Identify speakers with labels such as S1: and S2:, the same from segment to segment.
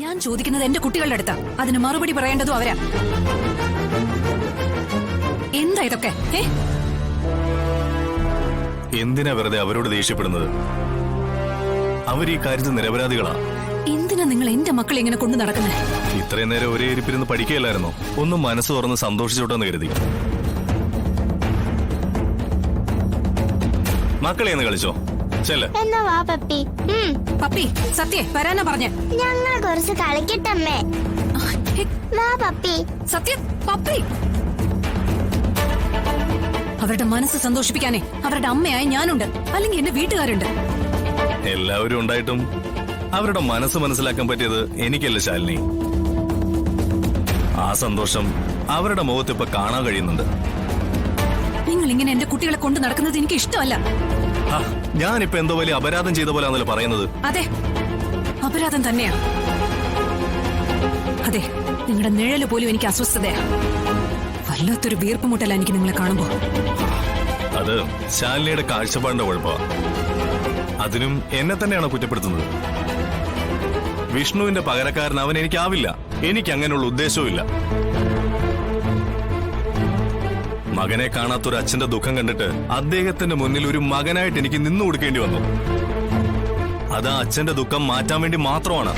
S1: ഞാൻ ചോദിക്കുന്നത് എന്റെ കുട്ടികളുടെ അടുത്താ. അതിന് മറുപടി പറയേണ്ടതും അവരാ. എന്താ ഇതൊക്കെ?
S2: എന്തിനാ വെറുതെ അവരോട് ദേഷ്യപ്പെടുന്നത്? അവർ ഈ കാര്യത്തിൽ നിരപരാധികളാ.
S1: എന്തിനാ നിങ്ങൾ എന്റെ മക്കളെ ഇങ്ങനെ കൊണ്ടു നടക്കുന്നത്?
S2: ഇത്രയും നേരം ഒരേ ഇരിപ്പിരുന്ന് പഠിക്കുകയല്ലായിരുന്നോ? ഒന്നും മനസ്സ് തുറന്ന് സന്തോഷിച്ചോട്ടെന്ന് കരുതി. മക്കളെ ഒന്ന് കളിച്ചോ. ചെല്ല്.
S3: എന്നാ വാ പപ്പി.
S1: പപ്പി സത്യ വരാനാ പറഞ്ഞേ.
S3: ഞങ്ങൾ കുറച്ച് കളിക്കട്ടമ്മേ. വാ പപ്പി.
S1: സത്യ പപ്പി. അവരുടെ മനസ്സ് സന്തോഷിപ്പിക്കാനേ അവരുടെ അമ്മയായ ഞാനുണ്ട്, അല്ലെങ്കിൽ എന്റെ വീട്ടുകാരുണ്ട്.
S2: എല്ലാവരും ഉണ്ടായിട്ടും അവരുടെ മനസ്സ് മനസ്സിലാക്കാൻ പറ്റിയത് എനിക്കല്ല ശാലിനി. ആ സന്തോഷം അവരുടെ മുഖത്ത് ഇപ്പൊ കാണാൻ കഴിയുന്നുണ്ട്.
S1: നിങ്ങൾ ഇങ്ങനെ എന്റെ കുട്ടികളെ കൊണ്ട് നടക്കുന്നത് എനിക്ക് ഇഷ്ടമല്ല.
S2: ഞാനിപ്പോ എന്തോ വലിയ അപരാധം ചെയ്ത പോലെയാണല്ലോ പറയുന്നത്.
S1: അതെ, അപരാധം തന്നെയാ. അതെ, നിങ്ങളുടെ നിഴല് പോലും എനിക്ക് അസ്വസ്ഥതയാ. വല്ലാത്തൊരു വീർപ്പുമുട്ടല എനിക്ക് നിങ്ങളെ കാണുമ്പോ.
S2: അത് ശാലിനിയുടെ കാഴ്ചപ്പാടിന്റെ കുഴപ്പമാണ്. അതിനും എന്നെ തന്നെയാണോ കുറ്റപ്പെടുത്തുന്നത്? വിഷ്ണുവിന്റെ പകരക്കാരൻ അവൻ എനിക്കാവില്ല. എനിക്ക് അങ്ങനെയുള്ള ഉദ്ദേശവും ഇല്ല. മകനെ കാണാത്തൊരു അച്ഛന്റെ ദുഃഖം കണ്ടിട്ട് അദ്ദേഹത്തിന്റെ മുന്നിൽ ഒരു മകനായിട്ട് എനിക്ക് നിന്നു കൊടുക്കേണ്ടി വന്നു. അത് ആ അച്ഛന്റെ ദുഃഖം മാറ്റാൻ വേണ്ടി മാത്രമാണ്.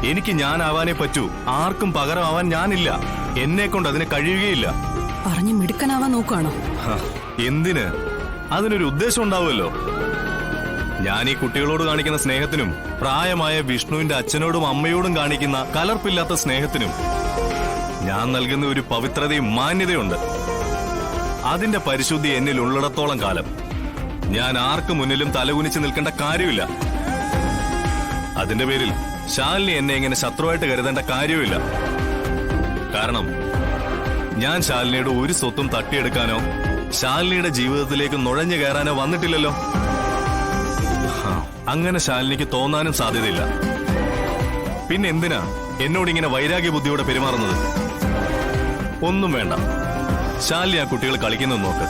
S2: എനിക്ക് ഞാനാവാനേ പറ്റൂ. ആർക്കും പകരമാവാൻ ഞാനില്ല. എന്നെ കൊണ്ട് അതിന് കഴിയുകയില്ല.
S1: പറഞ്ഞു മിടുക്കനാവാൻ നോക്കുകയാണോ?
S2: എന്തിന്? അതിനൊരു ഉദ്ദേശം ഉണ്ടാവുമല്ലോ. ഞാൻ ഈ കുട്ടികളോട് കാണിക്കുന്ന സ്നേഹത്തിനും പ്രായമായ വിഷ്ണുവിന്റെ അച്ഛനോടും അമ്മയോടും കാണിക്കുന്ന കലർപ്പില്ലാത്ത സ്നേഹത്തിനും ഞാൻ നൽകുന്ന ഒരു പവിത്രതയും മാന്യതയുണ്ട്. അതിന്റെ പരിശുദ്ധി എന്നിൽ ഉള്ളിടത്തോളം കാലം ഞാൻ ആർക്കു മുന്നിലും തലകുനിച്ച് നിൽക്കേണ്ട കാര്യമില്ല. അതിന്റെ പേരിൽ ശാലിനി എന്നെ ഇങ്ങനെ ശത്രുവായിട്ട് കരുതേണ്ട കാര്യമില്ല. കാരണം ഞാൻ ശാലിനിയുടെ ഒരു സ്വത്തും തട്ടിയെടുക്കാനോ ശാലിനിയുടെ ജീവിതത്തിലേക്ക് നുഴഞ്ഞു കയറാനോ വന്നിട്ടില്ലല്ലോ. അങ്ങനെ ശാലിനിക്ക് തോന്നാനും സാധ്യതയില്ല. പിന്നെ എന്തിനാ എന്നോടിങ്ങനെ വൈരാഗ്യ ബുദ്ധിയോടെ പെരുമാറുന്നത്? ഒന്നും വേണ്ട. ശാലിനി ആ കുട്ടികൾ കളിക്കുന്നത് നോക്ക്.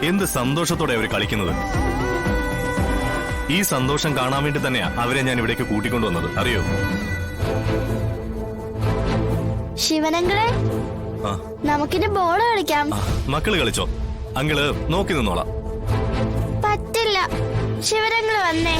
S2: എന്ത് സന്തോഷത്തോടെ അവർ കളിക്കുന്നത്. ഈ സന്തോഷം കാണാൻ വേണ്ടി തന്നെയാ അവരെ ഞാൻ ഇവിടേക്ക് കൂട്ടിക്കൊണ്ടുവന്നത്, അറിയോ?
S3: ശിവനങ്ങളെ, നമുക്കിന് ബോള് കളിക്കാം.
S2: മക്കള് കളിച്ചോ, അങ്കിള് നോക്കി നിന്നോളാം.
S3: പറ്റില്ല, ശിവനങ്ങള് വന്നേ.